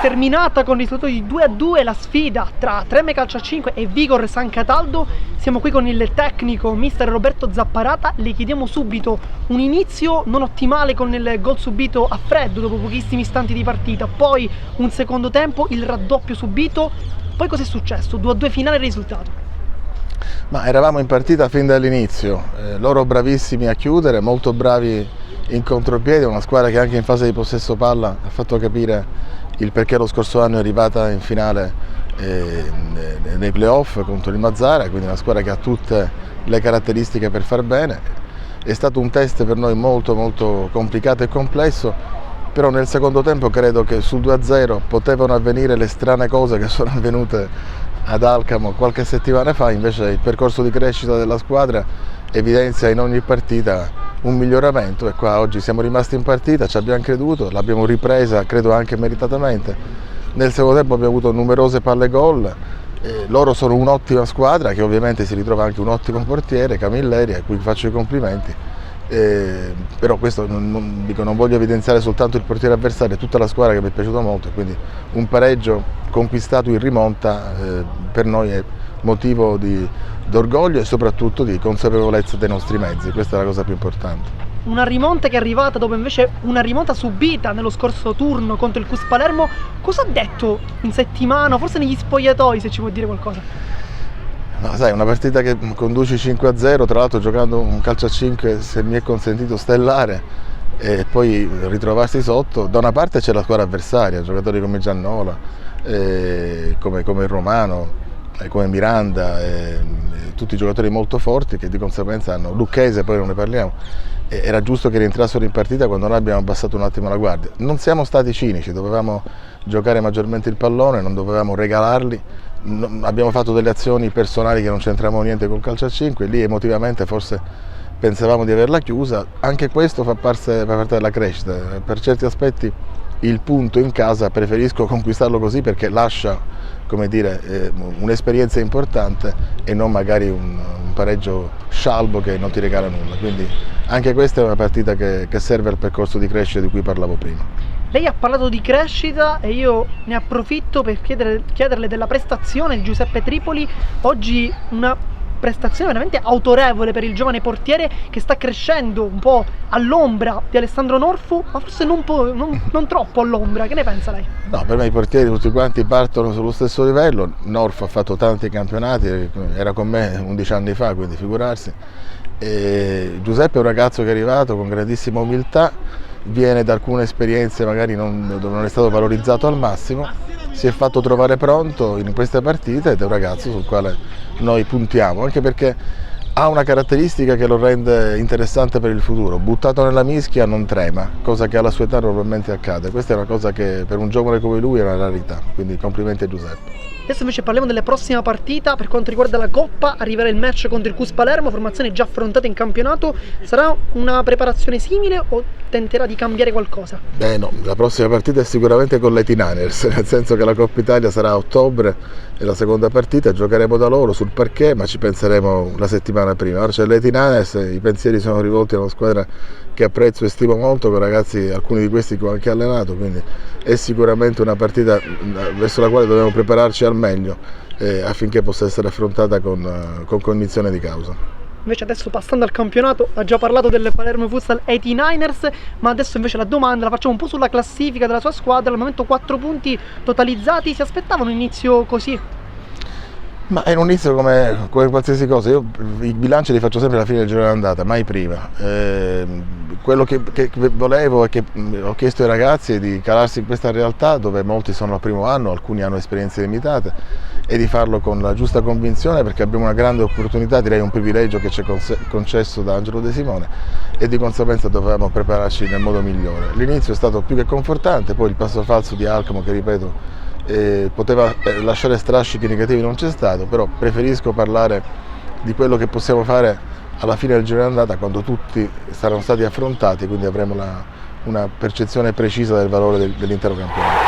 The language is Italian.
terminata con il risultato di 2-2 la sfida tra Treme Calcio a 5 e Vigor San Cataldo. Siamo qui con il tecnico mister Roberto Zapparata. Le chiediamo subito un inizio non ottimale con il gol subito a freddo dopo pochissimi istanti di partita, poi un secondo tempo, il raddoppio subito, poi cos'è successo? 2-2 finale risultato. Ma eravamo in partita fin dall'inizio, loro bravissimi a chiudere, molto bravi in contropiede, una squadra che anche in fase di possesso palla ha fatto capire il perché lo scorso anno è arrivata in finale nei playoff contro il Mazara, quindi una squadra che ha tutte le caratteristiche per far bene. È stato un test per noi molto complicato e complesso, però nel secondo tempo credo che sul 2-0 potevano avvenire le strane cose che sono avvenute ad Alcamo qualche settimana fa. Invece il percorso di crescita della squadra evidenzia in ogni partita un miglioramento e qua oggi siamo rimasti in partita, ci abbiamo creduto, l'abbiamo ripresa credo anche meritatamente. Nel secondo tempo abbiamo avuto numerose palle gol, loro sono un'ottima squadra che ovviamente si ritrova anche un ottimo portiere, Camilleri, a cui faccio i complimenti. Però questo non voglio evidenziare soltanto il portiere avversario, è tutta la squadra che mi è piaciuta molto, quindi un pareggio conquistato in rimonta per noi è motivo d'orgoglio e soprattutto di consapevolezza dei nostri mezzi, questa è la cosa più importante. Una rimonta che è arrivata dopo invece una rimonta subita nello scorso turno contro il CUS Palermo. Cosa ha detto in settimana, forse negli spogliatoi, se ci può dire qualcosa? No, sai, una partita che conduci 5-0, tra l'altro giocando un calcio a 5, se mi è consentito, stellare, e poi ritrovarsi sotto. Da una parte c'è la squadra avversaria, giocatori come Giannola, come il Romano, come Miranda, tutti giocatori molto forti che di conseguenza hanno Lucchese, poi non ne parliamo. Era giusto che rientrassero in partita quando noi abbiamo abbassato un attimo la guardia. Non siamo stati cinici, dovevamo giocare maggiormente il pallone, non dovevamo regalarli. Abbiamo fatto delle azioni personali che non c'entravano niente col calcio a 5, lì emotivamente forse pensavamo di averla chiusa. Anche questo fa parte della crescita. Per certi aspetti il punto in casa preferisco conquistarlo così perché lascia, come dire, un'esperienza importante e non magari un pareggio scialbo che non ti regala nulla. Quindi anche questa è una partita che serve al percorso di crescita di cui parlavo prima. Lei ha parlato di crescita e io ne approfitto per chiederle della prestazione di Giuseppe Tripoli. Oggi una prestazione veramente autorevole per il giovane portiere che sta crescendo un po' all'ombra di Alessandro Norfu, ma forse non troppo all'ombra. Che ne pensa lei? No, per me i portieri tutti quanti partono sullo stesso livello. Norfu ha fatto tanti campionati, era con me 11 anni fa, quindi figurarsi. Giuseppe è un ragazzo che è arrivato con grandissima umiltà, viene da alcune esperienze magari dove non è stato valorizzato al massimo, si è fatto trovare pronto in queste partite ed è un ragazzo sul quale noi puntiamo, anche perché ha una caratteristica che lo rende interessante per il futuro. Buttato nella mischia non trema, cosa che alla sua età normalmente accade. Questa è una cosa che per un giovane come lui è una rarità, quindi complimenti a Giuseppe. Adesso invece parliamo della prossima partita. Per quanto riguarda la Coppa, arriverà il match contro il CUS Palermo, formazione già affrontata in campionato. Sarà una preparazione simile o tenterà di cambiare qualcosa? No, la prossima partita è sicuramente con l'Eti Niners, nel senso che la Coppa Italia sarà a ottobre e la seconda partita giocheremo da loro sul parquet, ma ci penseremo la settimana prima. Ora c'è l'Eti Niners, i pensieri sono rivolti a una squadra che apprezzo e stimo molto, con ragazzi, alcuni di questi che ho anche allenato, quindi è sicuramente una partita verso la quale dobbiamo prepararci al meglio affinché possa essere affrontata con cognizione di causa. Invece adesso passando al campionato, ha già parlato del Palermo Futsal 89ers, ma adesso invece la domanda la facciamo un po' sulla classifica della sua squadra. Al momento 4 punti totalizzati, si aspettava un inizio così? Ma è un inizio come qualsiasi cosa. Io i bilanci li faccio sempre alla fine del girone d'andata, mai prima. Quello che volevo e che ho chiesto ai ragazzi è di calarsi in questa realtà dove molti sono al primo anno, alcuni hanno esperienze limitate, e di farlo con la giusta convinzione, perché abbiamo una grande opportunità, direi un privilegio che ci è concesso da Angelo De Simone, e di conseguenza dovevamo prepararci nel modo migliore. L'inizio è stato più che confortante, poi il passo falso di Alcamo che, ripeto, poteva lasciare strascichi negativi, non c'è stato, però preferisco parlare di quello che possiamo fare alla fine del girone d'andata, quando tutti saranno stati affrontati, quindi avremo una percezione precisa del valore dell'intero campionato.